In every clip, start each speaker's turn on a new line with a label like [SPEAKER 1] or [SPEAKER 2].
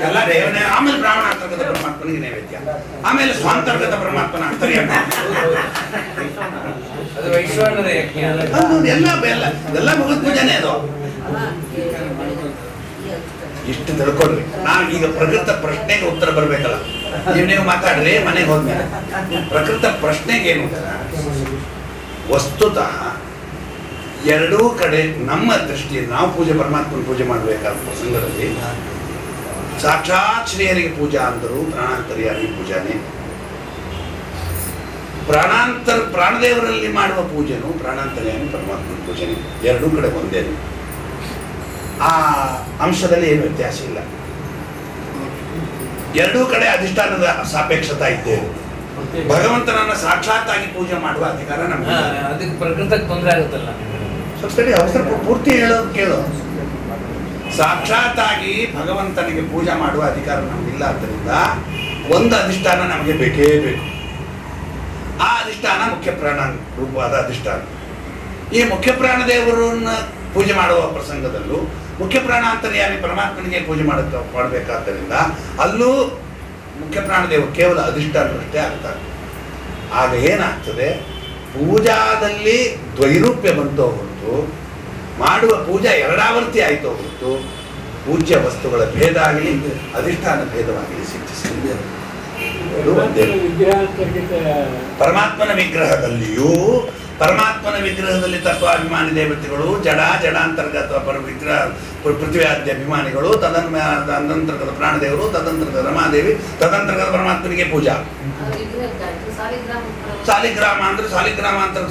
[SPEAKER 1] ಎಲ್ಲ ದೇವನೇ, ಆಮೇಲೆ ಬ್ರಾಹ್ಮಣಾಂತರ್ಗತ ಪರಮಾತ್ಮನಿಗೆ ನೈವೇದ್ಯ, ಆಮೇಲೆ ಸ್ವಾಂತರ್ಗತ ಪರಮಾತ್ಮನ ಅಂತರ್ಯಾಮಿ.
[SPEAKER 2] ಅದು ವೈಶ್ವಾನರ ಯಜ್ಞ.
[SPEAKER 1] ಎಲ್ಲ ಭಗವತ್ ಪೂಜೆನೇ ಅದು. ಇಷ್ಟು ತಿಳ್ಕೊಳ್ರಿ. ನಾವು ಈಗ ಪ್ರಕೃತ ಪ್ರಶ್ನೆಗೆ ಉತ್ತರ ಬರ್ಬೇಕಲ್ಲ. ನೀವು ಮಾತಾಡ್ರಿ ಮನೆಗೆ ಹೋದ್ಮೇಲೆ. ಪ್ರಕೃತ ಪ್ರಶ್ನೆಗೆ ಏನು ವಸ್ತುತಃ ಎರಡೂ ಕಡೆ ನಮ್ಮ ದೃಷ್ಟಿಯಲ್ಲಿ ನಾವು ಪರಮಾತ್ಮನ ಪೂಜೆ ಮಾಡಬೇಕಾದ ಪ್ರಸಂಗದಲ್ಲಿ ಸಾಕ್ಷಾತ್ ಶ್ರೀಹರಿಗೆ ಪೂಜಾ ಅಂದರು ಪ್ರಾಣಾಂತರ್ಯಾಮಿ ಪೂಜಾನೇ. ಪ್ರಾಣದೇವರಲ್ಲಿ ಮಾಡುವ ಪೂಜೆನು ಪ್ರಾಣಾಂತರ್ಯಾಮಿ ಪರಮಾತ್ಮನ ಪೂಜೆನೇ. ಎರಡೂ ಕಡೆ ಒಂದೇ. ಆ ಅಂಶದಲ್ಲಿ ಏನು ವ್ಯತ್ಯಾಸ ಇಲ್ಲ. ಎರಡೂ ಕಡೆ ಅಧಿಷ್ಠಾನದ ಸಾಪೇಕ್ಷತಾ ಇದ್ದೇವೆ. ಭಗವಂತನನ್ನ ಸಾಕ್ಷಾತ್ತಾಗಿ ಪೂಜೆ ಮಾಡುವ ಅಧಿಕಾರ ನಮ್ಗೆ.
[SPEAKER 2] ಅದಕ್ಕೆ ಪ್ರಕೃತಕ್ಕೆ ತೊಂದರೆ ಆಗುತ್ತಲ್ಲ.
[SPEAKER 1] ಸರಿ, ಅವಸರ ಪೂರ್ತಿ ಹೇಳೋದು ಕೇಳು. ಸಾಕ್ಷಾತ್ತಾಗಿ ಭಗವಂತನಿಗೆ ಪೂಜೆ ಮಾಡುವ ಅಧಿಕಾರ ನಮಗಿಲ್ಲ. ಆದ್ದರಿಂದ ಒಂದು ಅಧಿಷ್ಠಾನ ನಮಗೆ ಬೇಕೇ ಬೇಕು. ಆ ಅಧಿಷ್ಠಾನ ಮುಖ್ಯ ಪ್ರಾಣ ರೂಪವಾದ ಅಧಿಷ್ಠಾನ. ಈ ಮುಖ್ಯ ಪ್ರಾಣ ದೇವರನ್ನ ಪೂಜೆ ಮಾಡುವ ಪ್ರಸಂಗದಲ್ಲೂ ಮುಖ್ಯ ಪ್ರಾಣಾಂತರ್ಯಾಮಿ ಪರಮಾತ್ಮನಿಗೆ ಪೂಜೆ ಮಾಡಬೇಕಾದ್ದರಿಂದ ಅಲ್ಲೂ ಮುಖ್ಯ ಪ್ರಾಣದೇವರು ಕೇವಲ ಅಧಿಷ್ಠಾನದಷ್ಟೇ ಆಗ್ತಾರೆ. ಆಗ ಏನಾಗ್ತದೆ, ಪೂಜಾದಲ್ಲಿ ದ್ವೈರೂಪ್ಯ ಬಂತೋ ಹೊರತು, ಮಾಡುವ ಪೂಜಾ ಎರಡಾವರ್ತಿ ಆಯಿತೋ ಹೊರತು, ಪೂಜ್ಯ ವಸ್ತುಗಳ ಭೇದ ಆಗಲಿ ಅಧಿಷ್ಠಾನ ಭೇದವಾಗಲಿ ಸಿದ್ಧಿಸಿದೆ. ಪರಮಾತ್ಮನ ವಿಗ್ರಹದಲ್ಲಿಯೂ ಪರಮಾತ್ಮನ ವಿಗ್ರಹದಲ್ಲಿ ತತ್ವಾಭಿಮಾನಿ ದೇವತೆಗಳು, ಜಡಾಂತರ್ಗತ ವಿಗ್ರಹ ಪೃಥ್ವಿಯಾದ್ಯ ಅಭಿಮಾನಿಗಳು, ತದಂತರ್ಗತ ಪ್ರಾಣದೇವರು, ತದಂತರ್ಗತ ರಮಾದೇವಿ, ತದಂತರ್ಗತ ಪರಮಾತ್ಮನಿಗೆ ಪೂಜಾ. ಸಾಲಿಗ್ರಾಮ ಅಂದ್ರೆ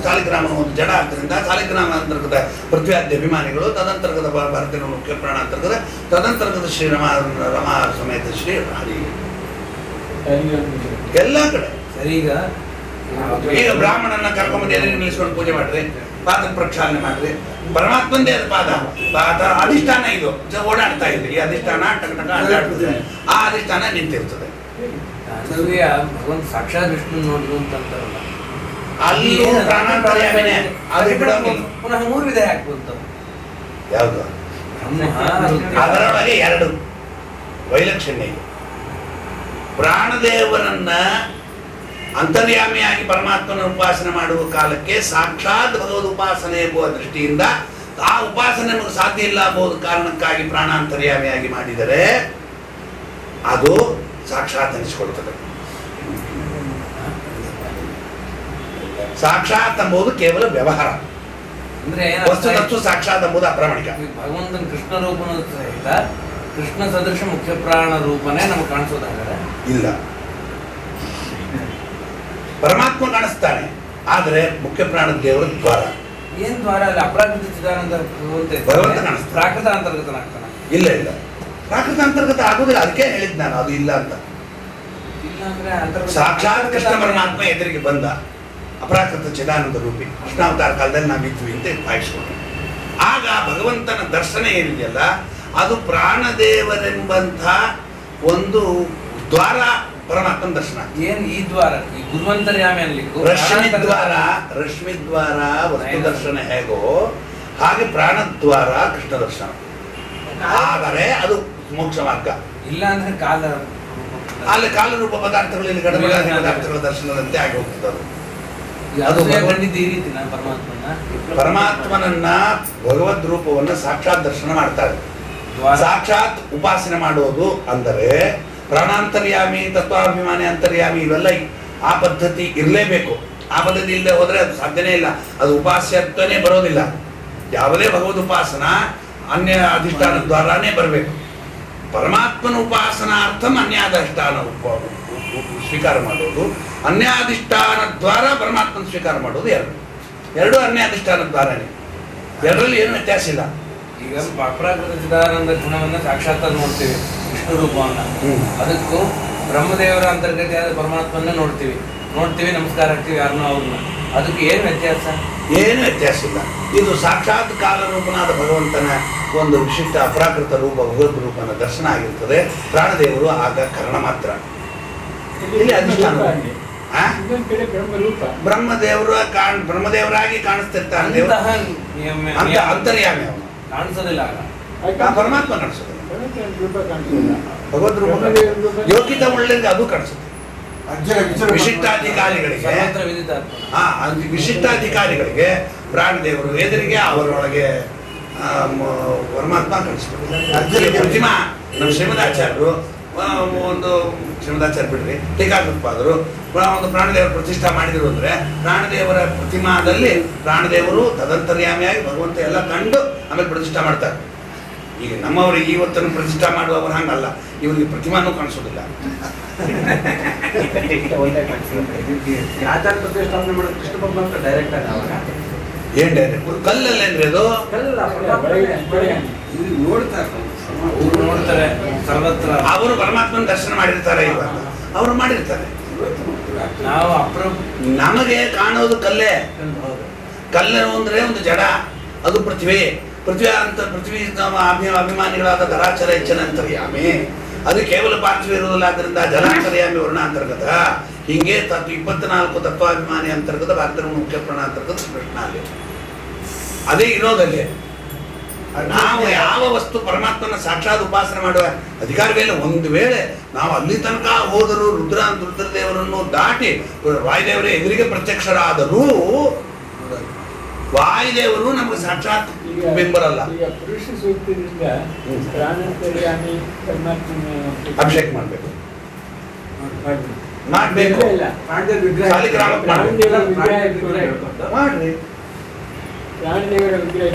[SPEAKER 1] ಸಾಲಿಗ್ರಾಮ ಒಂದು ಜಡ ಆದ್ದರಿಂದ ಸಾಲಿಗ್ರಾಮ ಅಂತರ್ಗತ ಪೃಥ್ವಿಯಾದ್ಯ ಅಭಿಮಾನಿಗಳು, ತದಂತರ್ಗತ ಭಾರತೀಯ ಮುಖ್ಯ ಪ್ರಾಣಾಂತರ್ಗತ, ತದಂತರ್ಗತ ಶ್ರೀ ರಮಾ ಸಮೇತ ಶ್ರೀ ಹರಿ. ಎಲ್ಲ ಕಡೆ ಸರಿ. ಈಗ ಬ್ರಾಹ್ಮಣನ ಕರ್ಕೊಂಬಂದು ಎದುರಿಗೆ ನಿಲ್ಲಿಸ್ಕೊಂಡು ಪೂಜೆ ಮಾಡ್ರಿ, ಪಾದ ಪ್ರಕ್ಷಾಲನೆ ಮಾಡ್ರಿ. ಪರಮಾತ್ಮಂದೇ ಅದು ಪಾದ ಅಧಿಷ್ಠಾನ. ಇದು ಓಡಾಡ್ತಾ ಇದೆ. ಈ ಅಧಿಷ್ಠಾನ ಟಕ ಟಕ ಅಡ್ಡಾಡ್ತದೆ. ಆ ಅಧಿಷ್ಠಾನ ನಿಂತಿರ್ತದೆ.
[SPEAKER 2] ಭಗವಂತ ಸಾಕ್ಷಾತ್ ವಿಷ್ಣು ನೋಡ್ರು ಅಂತಂತಾರಲ್ಲ,
[SPEAKER 1] ಅಲ್ಲಿ ಪ್ರಾಣಾಂತರ್ಯಾಮಿನೇ. ಅದು ಬಿಡೋಂಗಿಲ್ಲ.
[SPEAKER 2] ಪುನಃ 3 ವಿಧ ಹಾಕ್ಬೋದು.
[SPEAKER 1] ಯಾವುದು? ಅದರೊಳಗೆ 2 ವೈಲಕ್ಷಣ್ಯ ಇದೆ. ಪ್ರಾಣದೇವರನ್ನ ಅಂತರ್ಯಾಮಿಯಾಗಿ ಪರಮಾತ್ಮನ ಉಪಾಸನೆ ಮಾಡುವ ಕಾಲಕ್ಕೆ ಸಾಕ್ಷಾತ್ ಭಗವದ್ ಉಪಾಸನೆ ಎಂಬುವ ದೃಷ್ಟಿಯಿಂದ ಆ ಉಪಾಸನೆ ನಮಗೆ ಸಾಧ್ಯ ಇಲ್ಲ ಎಂಬುದು ಕಾರಣಕ್ಕಾಗಿ ಪ್ರಾಣಾಂತರ್ಯಾಮಿಯಾಗಿ ಮಾಡಿದರೆ ಅದು ಸಾಕ್ಷಾತ್ ಅನಿಸಿಕೊಳ್ತದೆ. ಸಾಕ್ಷಾತ್ ಎಂಬುದು ಕೇವಲ ವ್ಯವಹಾರ.
[SPEAKER 2] ಅಂದ್ರೆ
[SPEAKER 1] ವಸ್ತುತತ್ವ ಸಾಕ್ಷಾತ್ ಎಂಬುದು ಅಪ್ರಾಮಾಣಿಕ.
[SPEAKER 2] ಭಗವಂತನ ಕೃಷ್ಣ ರೂಪನ ಸಹಿತ ಕೃಷ್ಣ ಸದೃಶ ಮುಖ್ಯ ಪ್ರಾಣ ರೂಪನೇ ನಮ್ಗೆ ಕಾಣಿಸೋದಾದ್ರೆ
[SPEAKER 1] ಇಲ್ಲ. ಪರಮಾತ್ಮ ಕಾಣಿಸ್ತಾನೆ, ಆದರೆ ಮುಖ್ಯ ಪ್ರಾಣದ ದೇವರ ದ್ವಾರ.
[SPEAKER 2] ಏನ್ ದ್ವಾರ ಅಲ್ಲ, ಅಪ್ರಾಕೃತ ಚಿದಾನಂದ
[SPEAKER 1] ಭಗವಂತ ಕಾಣಿಸ್ತಾನೆ.
[SPEAKER 2] ಪ್ರಾಕೃತ ಅಂತರ್ಗತನಾಗ್ತಾನೆ.
[SPEAKER 1] ಇಲ್ಲ, ಪ್ರಾಕೃತ ಅಂತರ್ಗತ ಆಗುದಿಲ್ಲ. ಅದಕ್ಕೆ ಹೇಳಿದ್ ನಾನು ಅದು ಇಲ್ಲ ಅಂತ. ಸಾಕ್ಷಾತ್ ಕೃಷ್ಣ ಪರಮಾತ್ಮ ಎದುರಿಗೆ ಬಂದ ಅಪ್ರಾಕೃತ ಚಿದಾನಂದ ರೂಪಿ ಕೃಷ್ಣಾವತಾರ ಕಾಲದಲ್ಲಿ ನಾವಿದ್ವಿ ಅಂತ ಭಾವಿಸ್ಕೊಂಡು, ಆಗ ಭಗವಂತನ ದರ್ಶನ ಏನಿದೆಯಲ್ಲ ಅದು ಪ್ರಾಣದೇವರೆಂಬಂಥ ಒಂದು ದ್ವಾರ. ಪರಮಾತ್ಮನ ದರ್ಶನ
[SPEAKER 2] ಏನ್ ಈ ದ್ವಾರ, ಈ ಗುರುವಂತರ್ಯಾಮಿ ಅನ್ಲಿಕ್ಕೂ
[SPEAKER 1] ರಶ್ಮಿ ದ್ವಾರ ವಸ್ತು ದರ್ಶನ ಹೇಗೋ ಹಾಗೆ ಪ್ರಾಣದ್ವಾರ ಕೃಷ್ಣ ದರ್ಶನ. ಆದರೆ ಅದು ಮೋಕ್ಷ ಮಾರ್ಗ. ಇಲ್ಲ
[SPEAKER 2] ಅಂದ್ರೆ
[SPEAKER 1] ಅಲ್ಲಿ ಕಾಲರೂಪ ಪದಾರ್ಥಗಳು, ಇಲ್ಲಿ ಗಡಬಡಾದಿ ಪದಾರ್ಥಗಳ ದರ್ಶನದಂತೆ ಆಗಿ ಹೋಗ್ತದೆ. ಅದು
[SPEAKER 2] ಈ ರೀತಿ
[SPEAKER 1] ಪರಮಾತ್ಮನನ್ನ ಭಗವದ್ ರೂಪವನ್ನ ಸಾಕ್ಷಾತ್ ದರ್ಶನ ಮಾಡ್ತಾರೆ. ಸಾಕ್ಷಾತ್ ಉಪಾಸನೆ ಮಾಡುವುದು ಅಂದರೆ ಪ್ರಾಣಾಂತರ್ಯಾಮಿ, ತತ್ವಾಭಿಮಾನಿ ಅಂತರ್ಯಾಮಿ, ಇವೆಲ್ಲ ಆ ಪದ್ಧತಿ ಇರಲೇಬೇಕು. ಆ ಪದ್ಧತಿ ಇಲ್ಲದೆ ಹೋದ್ರೆ ಅದು ಸಾಧ್ಯನೇ ಇಲ್ಲ. ಅದು ಉಪಾಸ್ಯತ್ವನೇ ಬರೋದಿಲ್ಲ. ಯಾವುದೇ ಭಗವದ್ ಉಪಾಸನ ಅನ್ಯ ಅಧಿಷ್ಠಾನ ದ್ವಾರಾನೇ ಬರಬೇಕು. ಪರಮಾತ್ಮನ ಉಪಾಸನಾರ್ಥಂ ಅನ್ಯಾಧಿಷ್ಠಾನ ಸ್ವೀಕಾರ ಮಾಡೋದು, ಅನ್ಯಾಧಿಷ್ಠಾನ ದ್ವಾರ ಪರಮಾತ್ಮನ ಸ್ವೀಕಾರ ಮಾಡೋದು ಎರಡು ಅನ್ಯಾಧಿಷ್ಠಾನ ದ್ವಾರನೇ. ಎರಡರಲ್ಲಿ ಏನು ವ್ಯತ್ಯಾಸ ಇಲ್ಲ.
[SPEAKER 2] ಈಗ ಅಪ್ರಾಕೃತ ಚಿದಾನಂದ ಗುಣವನ್ನ ಸಾಕ್ಷಾತ್ ನೋಡ್ತೀವಿ, ವಿಷ್ಣು ರೂಪವನ್ನ. ಅದಕ್ಕೂ ಬ್ರಹ್ಮದೇವರ ಅಂತರ್ಗತಿಯಾದ ಪರಮಾತ್ಮನ್ನ ನೋಡ್ತೀವಿ, ನಮಸ್ಕಾರ ಹಾಕ್ತೀವಿ ಯಾರನ್ನೋ ಅವ್ರನ್ನ. ಅದಕ್ಕೆ ಏನು ವ್ಯತ್ಯಾಸ?
[SPEAKER 1] ಏನು ವ್ಯತ್ಯಾಸ ಇಲ್ಲ. ಇದು ಸಾಕ್ಷಾತ್ ಕಾಲರೂಪನಾದ ಭಗವಂತನ ಒಂದು ವಿಶಿಷ್ಟ ಅಪ್ರಾಕೃತ ರೂಪ, ಭಗವದ್ ರೂಪನ ದರ್ಶನ ಆಗಿರ್ತದೆ. ಪ್ರಾಣದೇವರು ಆಗ ಕಾರಣ ಮಾತ್ರ. ಇಲ್ಲಿ ಅಧಿಷ್ಠಾನ ಬ್ರಹ್ಮದೇವರಾಗಿ ಕಾಣಿಸ್ತಿರ್ತಾರೆ.
[SPEAKER 2] ಅಂತರ್ಯಾಮಿ ಅವನು ಕಾಣಿಸೋದಿಲ್ಲ,
[SPEAKER 1] ಪರಮಾತ್ಮ ಕಾಣಿಸೋದಿಲ್ಲ. ಭಗವದ್ ರೂಪ ಯೋಗ್ಯತೆ ಒಳ್ಳೆಂಗೆ ಅದು ಕಾಣಿಸುತ್ತೆ. ವಿಶಿಷ್ಟಾಧಿಕಾರಿಗಳಿಗೆ ವಿಶಿಷ್ಟಾಧಿಕಾರಿಗಳಿಗೆ ಪ್ರಾಣದೇವರು ಎದುರಿಗೆ ಅವರೊಳಗೆ ಪರಮಾತ್ಮ ಕಾಣಿಸ್ತಾರೆ. ಪ್ರತಿಮಾ ನಮ್ಮ ಶ್ರೀಮದಾಚಾರ್ಯರು ಒಂದು ಶ್ರೀಮದಾಚಾರ್ಯ ಬಿಡ್ರಿ ಟೀಕಾಕೃತ್ಪಾದರು ಒಂದು ಪ್ರಾಣದೇವರ ಪ್ರತಿಷ್ಠಾ ಮಾಡಿದ್ರು ಅಂದ್ರೆ ಪ್ರಾಣದೇವರ ಪ್ರತಿಮಾದಲ್ಲಿ ಪ್ರಾಣದೇವರು ತದಂತರ್ಯಾಮಿಯಾಗಿ ಭಗವಂತ ಎಲ್ಲ ಕಂಡು ಆಮೇಲೆ ಪ್ರತಿಷ್ಠಾ ಮಾಡ್ತಾರೆ. ಈಗ ನಮ್ಮವರಿಗೆ ಇವತ್ತನ್ನು ಪ್ರತಿಷ್ಠಾ ಮಾಡುವವರು ಹಂಗಲ್ಲ, ಇವರಿಗೆ ಪ್ರತಿಮಾನೂ ಕಾಣಿಸೋದಿಲ್ಲ. ಏನ್ ಡೈರೆಕ್ಟ್ ಕಲ್ಲಲ್ಲೇನ್ರಿ ಅದು
[SPEAKER 2] ನೋಡ್ತಾರೆ ಸರ್ವತ್ರ.
[SPEAKER 1] ಅವರು ಪರಮಾತ್ಮನ ದರ್ಶನ ಮಾಡಿರ್ತಾರೆ, ಇವಾಗ ಅವರು ಮಾಡಿರ್ತಾರೆ.
[SPEAKER 2] ನಾವು
[SPEAKER 1] ನಮಗೆ ಕಾಣೋದು ಕಲ್ಲೇ. ಕಲ್ಲು ಅಂದ್ರೆ ಒಂದು ಜಡ, ಅದು ಪೃಥ್ವಿ. ಪೃಥ್ವಿ ಅಭಿಮಾನಿಗಳಾದ ಧರಾಚರ ಹೆಚ್ಚನ ಅಂತರ್ಯಾಮಿ, ಅದು ಕೇವಲ ಪಾರ್ಥಿವ ಇರುವುದಿಲ್ಲ. ಆದ್ದರಿಂದ ಜಲಾಂತರ್ಯಾಮಿ ವರ್ಣಾಂತರ್ಗತ. ಹಿಂಗೆ 24 ತತ್ವಾಭಿಮಾನಿ ಅಂತರ್ಗತ ಭಾರತ ಮುಖ್ಯ ಪ್ರಾಣಾಂತರ್ಗತ ಕೃಷ್ಣ ಅಲ್ಲಿ ಅದೇ ಇರೋದಲ್ಲಿ. ನಾವು ಯಾವ ವಸ್ತು ಪರಮಾತ್ಮನ ಸಾಕ್ಷಾತ್ ಉಪಾಸನೆ ಮಾಡುವ ಅಧಿಕಾರವಿಲ್ಲ. ಒಂದು ವೇಳೆ ನಾವು ಅಲ್ಲಿ ತನಕ ಹೋದರೂ ರುದ್ರದೇವರನ್ನು ದಾಟಿ ವಾಯುದೇವರೇ ಎದುರಿಗೆ ಪ್ರತ್ಯಕ್ಷರಾದರೂ ವಾಯುದೇವರು ನಮಗೆ ಸಾಕ್ಷಾತ್ ಬೆಂಬರಲ್ಲ. ಅಭಿಷೇಕ ಮಾಡಬೇಕು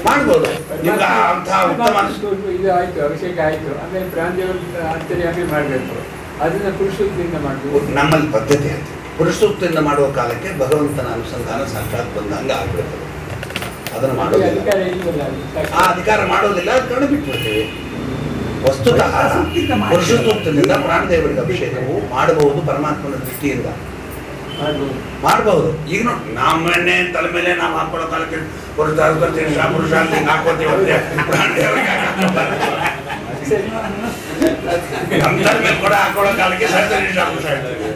[SPEAKER 1] ಮಾಡ್ಬೋದು. ನಿಮ್ಗೆ ಅಂತಹ ಉತ್ತಮ
[SPEAKER 3] ಇದು ಆಯ್ತು, ಅಭಿಷೇಕ ಆಯ್ತು, ಆಮೇಲೆ ಪ್ರಾಣದೇವರ ಅಂತರ್ಯಾಮಿ ಮಾಡಬೇಕು. ಅದನ್ನ ಪುರುಷೋಕ್ತಿಯಿಂದ ಮಾಡಬೇಕು.
[SPEAKER 1] ನಮ್ಮಲ್ಲಿ ಪದ್ಧತಿ ಆಯ್ತು. ಪುರುಷೋಕ್ತಿಯಿಂದ ಮಾಡುವ ಕಾಲಕ್ಕೆ ಭಗವಂತನ ಅನುಸಂಧಾನ ಸಾಕ್ಷಾತ್ ಬಂದಂಗ ಆಗ್ಬಿಡ್ತದೆ. ಅದನ್ನು ಮಾಡೋದಿಲ್ಲ, ಆ ಅಧಿಕಾರ ಮಾಡೋದಿಲ್ಲ, ಅದು ಕಡೆ ಬಿಟ್ಬಿಡ್ತೀವಿ. ವಸ್ತುತಃ ಪುರುಷೋಕ್ತಿಯಿಂದ ಪ್ರಾಣದೇವರಿಗೆ ಅಭಿಷೇಕವು ಮಾಡಬಹುದು. ಪರಮಾತ್ಮನ ದೃಷ್ಟಿಯಿಂದ ಮಾಡಬಹುದು. ಈಗ ನೋಡಿ, ನಮ್ಮನ್ನೇ ತಲೆ ಮೇಲೆ ನಾವು ಹಾಕೊಳ್ಳೋ ಕಾಲಕ್ಕೆ ಪುರುಷ ಅಂತ ಹಾಕೋತೀವಿ. ನಮ್ಮ ತಲೆ ಮೇಲೆ ಕೂಡ ಹಾಕೊಳ್ಳೋ ಕಾಲಕ್ಕೆ ಪುರುಷ ಹೇಳ್ತೀವಿ.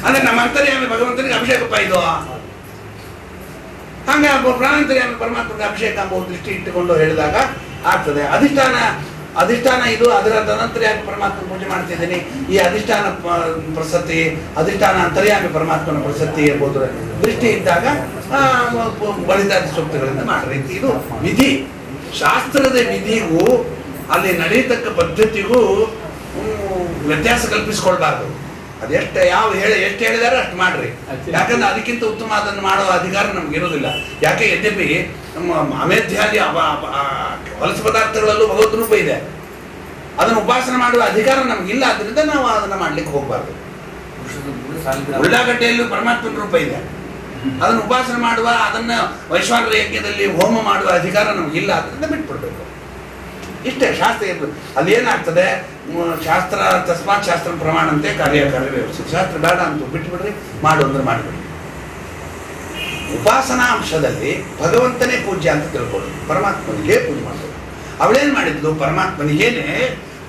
[SPEAKER 1] ಅಂದ್ರೆ ನಮ್ಮ ಅಂತರ್ಯಾಮಿ ಭಗವಂತನಿಗೆ ಅಭಿಷೇಕಪ್ಪ ಇದು. ಹಂಗೆ ಪ್ರಾಣಾಂತರ್ಯಾಮಿ ಪರಮಾತ್ಮನಿಗೆ ಅಭಿಷೇಕ ಎಂಬ ದೃಷ್ಟಿ ಇಟ್ಟುಕೊಂಡು ಹೇಳಿದಾಗ ಆಗ್ತದೆ. ಅಧಿಷ್ಠಾನ ಇದು, ಅದರ ನಂತರ ಯಾಕೆ ಪರಮಾತ್ಮನ ಪೂಜೆ ಮಾಡ್ತಿದ್ದೀನಿ, ಈ ಅಧಿಷ್ಠಾನ ಪ್ರಸತಿ, ಅಧಿಷ್ಠಾನ ಅಂತರ್ಯಾಮಿ ಪರಮಾತ್ಮನ ಪ್ರಸತಿ ಎಂಬುದು ದೃಷ್ಟಿ ಇದ್ದಾಗ ಬಲಿದಾದಿ ಸೂಕ್ತಗಳಿಂದ ಮಾಡ್ರಿ. ಇದು ವಿಧಿ. ಶಾಸ್ತ್ರದ ವಿಧಿಗೂ ಅಲ್ಲಿ ನಡೆಯತಕ್ಕ ಪದ್ಧತಿಗೂ ವ್ಯತ್ಯಾಸ ಕಲ್ಪಿಸ್ಕೊಳ್ಬಾರ್ದು. ಅದೆಷ್ಟು ಎಷ್ಟು ಹೇಳಿದಾರೆ ಅಷ್ಟು ಮಾಡ್ರಿ. ಯಾಕಂದ್ರೆ ಅದಕ್ಕಿಂತ ಉತ್ತಮ ಅದನ್ನು ಮಾಡುವ ಅಧಿಕಾರ ನಮ್ಗೆ ಇರೋದಿಲ್ಲ. ಯಾಕೆ ಯದ್ಯಪಿ ನಮ್ಮ ಅಮೇಧ್ಯಾದಿ ಹೊಲಸ ಪದಾರ್ಥಗಳಲ್ಲೂ ಭಗವದ್ ರೂಪ ಇದೆ, ಅದನ್ನು ಉಪಾಸನೆ ಮಾಡುವ ಅಧಿಕಾರ ನಮ್ಗಿಲ್ಲ. ಆದ್ರಿಂದ ನಾವು ಅದನ್ನ ಮಾಡ್ಲಿಕ್ಕೆ ಹೋಗ್ಬಾರ್ದು. ಉಳ್ಳಾಗಡ್ಡೆಯಲ್ಲೂ ಪರಮಾತ್ಮನ ರೂಪ ಇದೆ, ಅದನ್ನು ಉಪಾಸನೆ ಮಾಡುವ, ಅದನ್ನ ವೈಶ್ವಾನರ ಯಜ್ಞದಲ್ಲಿ ಹೋಮ ಮಾಡುವ ಅಧಿಕಾರ ನಮ್ಗಿಲ್ಲ. ಆದ್ರಿಂದ ಬಿಟ್ಬಿಡ್ಬೇಕು. ಇಷ್ಟೇ ಶಾಸ್ತ್ರ. ಅಲ್ಲಿ ಏನಾಗ್ತದೆ, ಶಾಸ್ತ್ರ ತಸ್ಮಾತ್ ಶಾಸ್ತ್ರ ಪ್ರಮಾಣ ಅಂತೆ ಕಾರ್ಯಕಾರ್ಯ ವ್ಯವಸ್ಥೆ. ಶಾಸ್ತ್ರ ಬೇಡ ಅಂತ ಬಿಟ್ಬಿಡ್ರಿ, ಮಾಡು ಅಂದ್ರೆ ಮಾಡಿಬಿಡ್ರಿ. ಉಪಾಸನಾ ಅಂಶದಲ್ಲಿ ಭಗವಂತನೇ ಪೂಜ್ಯ ಅಂತ ತಿಳ್ಕೊಳ್ಳೋದು, ಪರಮಾತ್ಮನಿಗೆ ಪೂಜೆ ಮಾಡೋದು. ಅವಳೇನ್ ಮಾಡಿದ್ಲು, ಪರಮಾತ್ಮನಿಗೇನೆ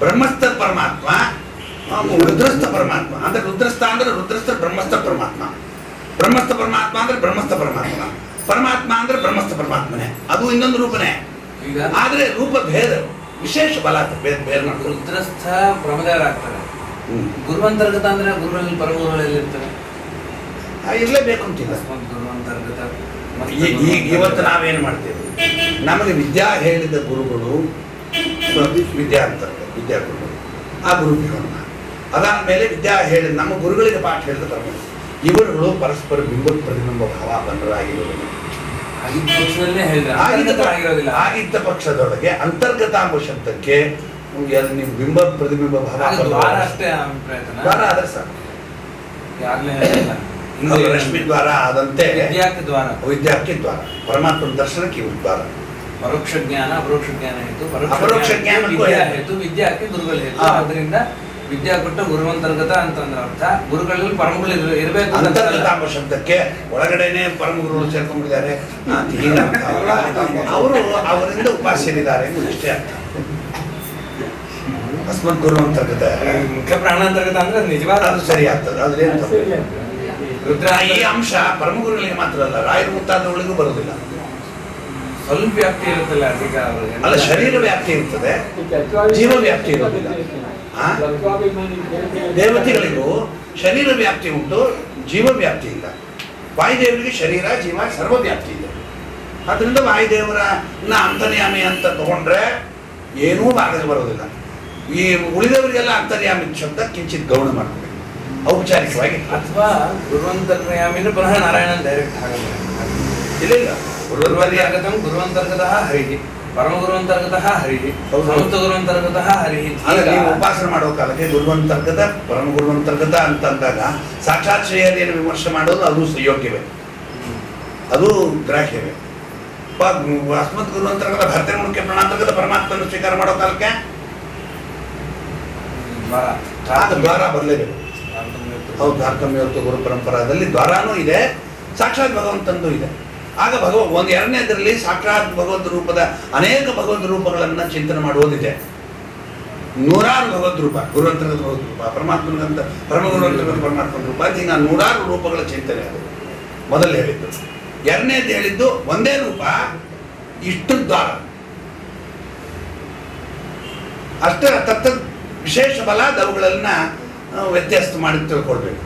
[SPEAKER 1] ಬ್ರಹ್ಮಸ್ಥ ಪರಮಾತ್ಮ, ರುದ್ರಸ್ಥ ಪರಮಾತ್ಮ. ಅಂದ್ರೆ ರುದ್ರಸ್ಥ ಅಂದ್ರೆ ರುದ್ರಸ್ಥ ಬ್ರಹ್ಮಸ್ಥ ಪರಮಾತ್ಮ, ಬ್ರಹ್ಮಸ್ಥ ಪರಮಾತ್ಮ ಅಂದ್ರೆ ಬ್ರಹ್ಮಸ್ಥ ಪರಮಾತ್ಮ, ಪರಮಾತ್ಮ ಅಂದ್ರೆ ಬ್ರಹ್ಮಸ್ಥ ಪರಮಾತ್ಮನೇ. ಅದು ಇನ್ನೊಂದು ರೂಪನೇ, ಆದ್ರೆ ರೂಪ ಭೇದ ವಿಶೇಷ ಬಲ ಬೇರೆ ಮಾಡ್ತಾರೆ.
[SPEAKER 2] ರುದ್ರಸ್ಥ ಬ್ರಹ್ಮದೇವರಾಗ್ತಾರೆ. ಗುರುವಂತರ್ಗತ ಅಂದ್ರೆ ಗುರುಗಳಲ್ಲಿ ಪರಮಗುರುಗಳಲ್ಲಿ ಇರ್ತಾರೆ,
[SPEAKER 1] ಇರ್ಲೇಬೇಕು ಅಂತಿಲ್ಲ. ಈಗ ಇವತ್ತು ನಾವೇನು ಮಾಡ್ತೇವೆ, ನಮಗೆ ವಿದ್ಯಾ ಹೇಳಿದ ಗುರುಗಳು ವಿದ್ಯಾಗುರುಗಳು, ಆ ಗುರು ಬಿಡೋಣ. ಅದಾದ್ಮೇಲೆ ವಿದ್ಯಾ ಹೇಳಿದ ನಮ್ಮ ಗುರುಗಳಿಗೆ ಪಾಠ ಹೇಳಿದ ಪರಮ ಇವರುಗಳು ಪರಸ್ಪರ ಬಿಂಬ ಪ್ರತಿಬಿಂಬ ಭಾವ ಬಂಧರಾಗಿರುವುದು. ಆಗಿದ್ದ ಪಕ್ಷದೊಳಗೆ ಅಂತರ್ಗತ ಎಂಬ ಶಬ್ದಕ್ಕೆ ನೀವು ಬಿಂಬ ಪ್ರತಿಬಿಂಬ ಭಾವ ಆದ್ರೆ ಸಾಕು. ರಶ್ಮಿ ದ್ವಾರ ಆದಂತೆ ವಿದ್ಯಾಕ್ಕೆ ದ್ವಾರ, ಪರಮಾತ್ಮನ ದರ್ಶನಕ್ಕೆ ಇವರು ದ್ವಾರ.
[SPEAKER 2] ಪರೋಕ್ಷ ಜ್ಞಾನ ಅಪರೋಕ್ಷ ಜ್ಞಾನ ಹೇತು,
[SPEAKER 1] ಅಪರೋಕ್ಷ ಜ್ಞಾನ
[SPEAKER 2] ಹೇತು, ವಿದ್ಯಾಕ್ಕೆ ಗುರುಗಳು ಹೇತು. ಅದರಿಂದ ವಿದ್ಯಾ ಕೊಟ್ಟ ಗುರುವಂತರ್ಗತ ಅಂತಂದ್ರ ಅರ್ಥ ಗುರುಗಳಲ್ಲಿ ಪರಮಗುರು ಇರಬೇಕು.
[SPEAKER 1] ಅಂತರ್ಗತ ಎಂಬ ಶಬ್ದಕ್ಕೆ ಒಳಗಡೆನೆ ಪರಮಗುರುಗಳು ಸೇರ್ಕೊಂಡಿದ್ದಾರೆ, ಅವರು ಅವರಿಂದ ಉಪಾಸ್ಯರಿದ್ದಾರೆ ಇಷ್ಟೇ ಅರ್ಥ. ಅಸ್ಮತ್ ಗುರುವಂತರ್ಗತ
[SPEAKER 2] ಮುಖ್ಯ ಪ್ರಾಣಾಂತರ್ಗತ ಅಂದ್ರೆ ನಿಜವಾದ
[SPEAKER 1] ಅದು ಸರಿ ಆಗ್ತದೆ. ಅದ್ರೇನು ರುದ್ರ ಈ ಅಂಶ ಪರಮಗುರುಗಳಿಗೆ ಮಾತ್ರ ಅಲ್ಲ, ರಾಯರ ಮುತ್ತಾದವಳಿಗೂ ಬರುವುದಿಲ್ಲ.
[SPEAKER 2] ಸ್ವಲ್ಪ ವ್ಯಾಪ್ತಿ ಇರುತ್ತಲ್ಲ,
[SPEAKER 1] ಅಲ್ಲ ಶರೀರ ವ್ಯಾಪ್ತಿ ಇರ್ತದೆ, ಜೀವ ವ್ಯಾಪ್ತಿ ಇರೋದಿಲ್ಲ. ಆ?
[SPEAKER 3] ತತ್ವಾಭಿಮಾನಿ
[SPEAKER 1] ದೇವತೆಗಳಿಗೂ ಶರೀರ ವ್ಯಾಪ್ತಿ ಉಂಟು, ಜೀವ ವ್ಯಾಪ್ತಿ ಇಲ್ಲ. ವಾಯುದೇವರಿಗೆ ಶರೀರ ಜೀವ ಸರ್ವ ವ್ಯಾಪ್ತಿ ಇದೆ. ಅದರಿಂದ ವಾಯುದೇವರನ್ನ ಅಂತರ್ಯಾಮಿ ಅಂತ ತಗೊಂಡ್ರೆ ಏನೂ ಬಾಧಕ ಬರೋದಿಲ್ಲ. ಈ ಉಳಿದವರಿಗೆಲ್ಲ ಅಂತರ್ಯಾಮಿ ಶಬ್ದ ಕಿಂಚಿತ್ ಗೌಣ ಮಾಡ್ಕೋಬೇಕು ಔಪಚಾರಿಕವಾಗಿ.
[SPEAKER 2] ಅಥವಾ ಗುರುವಂತರ್ಯಾಮಿನ ಪುನಃ ನಾರಾಯಣ ಡೈರೆಕ್ಟ್ ಆಗಲ್ಲ.
[SPEAKER 1] ಇಲ್ಲ ಇಲ್ಲ,
[SPEAKER 2] ಗುರುವಂತರ್ಗತಂ ಗುರುವಂತರ್ಗತಃ ಹರಿಃ, ಪರಮಗುರುವಂತರ್ಗತಃ ಹರಿಃ,
[SPEAKER 1] ಹೌದು.
[SPEAKER 2] ಸಮಸ್ತ ಗುರುವಂತರ್ಗತಃ ಹರಿಃ.
[SPEAKER 1] ಆದ್ರೆ ನೀವು ಉಪಾಸನೆ ಮಾಡೋ ಕಾಲಕ್ಕೆ ಗುರುವಂತರ್ಗತ ಪರಮ ಗುರುವಂತರ್ಗತ ಅಂತಂದಾಗ ಸಾಕ್ಷಾತ್ ಶ್ರೇಯರಿಯನ್ನು ವಿಮರ್ಶೆ ಮಾಡೋದು ಅದು ಯೋಗ್ಯವೇ, ಅದು ಗ್ರಾಹ್ಯವೇ. ಅಸ್ಮತ್ ಗುರುವಂತರ್ಗತ ಭರ್ತನ ಮುಖ್ಯ ಪ್ರಣಾಂತರ್ಗತ ಪರಮಾತ್ಮನ ಸ್ವೀಕಾರ ಮಾಡೋ ಕಾಲಕ್ಕೆ ಆಗ ದ್ವಾರ ಬರಲೇಬೇಕು. ಹೌದು, ತಾರತಮ್ಯವತ್ತು ಗುರು ಪರಂಪರಾದಲ್ಲಿ ದ್ವಾರಾನೂ ಇದೆ, ಸಾಕ್ಷಾತ್ ಭಗವಂತಂದು ಇದೆ. ಆಗ ಒಂದು ಎರಡನೇದರಲ್ಲಿ ಸಾಕ್ಷಾತ್ ಭಗವದ್ ರೂಪದ ಅನೇಕ ಭಗವದ್ ರೂಪಗಳನ್ನು ಚಿಂತನೆ ಮಾಡುವುದಿದೆ. ನೂರಾರು ಭಗವದ್ ರೂಪ, ಗುರುವಂತರ್ಗತ ಭಗವದ್ ರೂಪ, ಪರಮಾತ್ಮನಂತ ಪರಮ ಗುರುವಂತರ್ಗತ ಪರಮಾತ್ಮನ ರೂಪ, ಹಿಂಗ ನೂರಾರು ರೂಪಗಳ ಚಿಂತನೆ. ಅದು ಮೊದಲು ಹೇಳಿದ್ದು. ಎರಡನೇದು ಹೇಳಿದ್ದು ಒಂದೇ ರೂಪ, ಇಷ್ಟು ದ್ವಾರ ಅಷ್ಟೇ. ತತ್ತ ವಿಶೇಷ ಬಲ ಅವುಗಳನ್ನ ವ್ಯತ್ಯಾಸ ಮಾಡಿ ತಿಳ್ಕೊಳ್ಬೇಕು.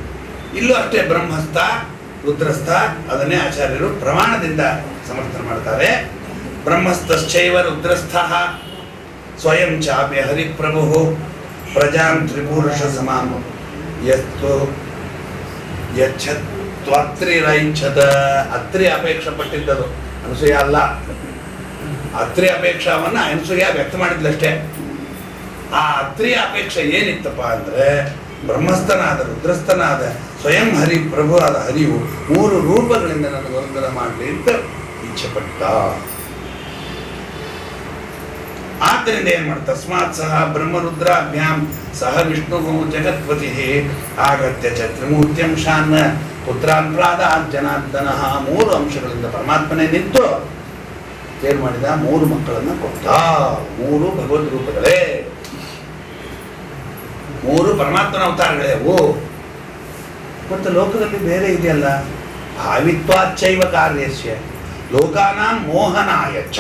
[SPEAKER 1] ಇಲ್ಲೂ ಅಷ್ಟೇ, ಬ್ರಹ್ಮಸ್ಥ ರುದ್ರಸ್ಥ, ಅದನ್ನೇ ಆಚಾರ್ಯರು ಪ್ರಮಾಣದಿಂದ ಸಮರ್ಥನೆ ಮಾಡ್ತಾರೆ. ಬ್ರಹ್ಮಸ್ಥಶ್ಚೈವ ರುದ್ರಸ್ಥ ಸ್ವಯಂ ಚಾಪಿ ಹರಿಪ್ರಭು ಪ್ರಜಾಂ ತ್ರಿಪುರುಷ ಸಮಾಮ ಯತ್ತು ಯಚ್ಛತ್ವಾತ್ರಿರೈಚ್ಛದ. ಅತ್ರಿ ಅಪೇಕ್ಷೆ ಪಟ್ಟಿದ್ದದು, ಅನಸೂಯ ಅಲ್ಲ. ಅತ್ರಿ ಅಪೇಕ್ಷಾವನ್ನ ಅನಸೂಯ ವ್ಯಕ್ತ ಮಾಡಿದ್ಲಷ್ಟೇ. ಆ ಅತ್ರಿಯ ಅಪೇಕ್ಷೆ ಏನಿತ್ತಪ್ಪ ಅಂದ್ರೆ, ಬ್ರಹ್ಮಸ್ಥನಾದ ರುದ್ರಸ್ಥನಾದ ಸ್ವಯಂ ಹರಿ ಪ್ರಭು ಆದ ಹರಿಯು 3 ರೂಪಗಳಿಂದ ನನಗೆ ಅನುಗ್ರಹ ಮಾಡಲಿ ಅಂತ ಇಚ್ಛೆ ಪಟ್ಟ. ಆದ್ದರಿಂದ ಏನ್ ಮಾಡ್ತಾ, ತಸ್ಮಾತ್ ಸಹ ಬ್ರಹ್ಮರುದ್ರಾಭ್ಯಾಂ ಸಹ ವಿಷ್ಣು ಜಗತ್ಪತಿ ಆಗತ್ಯ ಚ ತ್ರಿಮೂರ್ತ್ಯಂಶಾನ್ ಪುತ್ರಾನ್ ಪ್ರಾದಾತ್ ಜನಾರ್ದನ. 3 ಅಂಶಗಳಿಂದ ಪರಮಾತ್ಮನೇ ನಿಂತು ಏನ್ ಮಾಡಿದ, 3 ಮಕ್ಕಳನ್ನ ಕೊಟ್ಟ. 3 ಭಗವದ್ ರೂಪಗಳೇ, 3 ಪರಮಾತ್ಮನ ಅವತಾರಗಳೇ ಅವು. ಮತ್ತು ಲೋಕದಲ್ಲಿ ಬೇರೆ ಇದೆಯಲ್ಲ, ಭಾವಿತ್ವಾಚ್ಚೈವ ಕಾರ್ಯಸ್ಯ ಲೋಕಾನಾಂ ಮೋಹನಾಯ ಚ.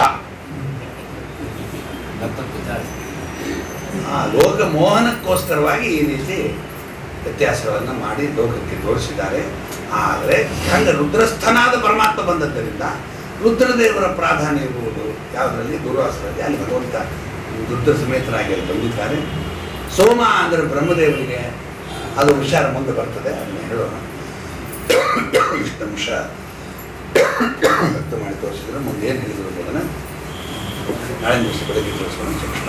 [SPEAKER 1] ಆ ಲೋಕ ಮೋಹನಕ್ಕೋಸ್ಕರವಾಗಿ ಈ ರೀತಿ ವ್ಯತ್ಯಾಸಗಳನ್ನು ಮಾಡಿ ಲೋಕಕ್ಕೆ ತೋರಿಸಿದ್ದಾರೆ. ಆದರೆ ಹಂಗೆ ರುದ್ರಸ್ಥನಾದ ಪರಮಾತ್ಮ ಬಂದದ್ದರಿಂದ ರುದ್ರದೇವರ ಪ್ರಾಧಾನ್ಯ ಇರುವುದು ಯಾವುದರಲ್ಲಿ, ದುರ್ವಾಸರಲ್ಲಿ. ಅಲ್ಲಿ ಭಗವಂತ ರುದ್ರ ಸಮೇತರಾಗಿ ಅಲ್ಲಿ ಬಂದಿದ್ದಾರೆ. ಸೋಮ ಅಂದರೆ ಬ್ರಹ್ಮದೇವರಿಗೆ, ಅದು ವಿಚಾರ ಮುಂದೆ ಬರ್ತದೆ, ಅದನ್ನು ಹೇಳೋಣ. ಇಷ್ಟು ಅಂಶ ವ್ಯಕ್ತ ಮಾಡಿ ತೋರಿಸಿದ್ರೆ ಮುಂದೆ ಏನು ಹೇಳಿದ್ರು ಅದನ್ನು ನಾಳೆ ದಿವಸ ಬೆಳಗ್ಗೆ ತೋರಿಸೋಣ. ಕೃಷ್ಣ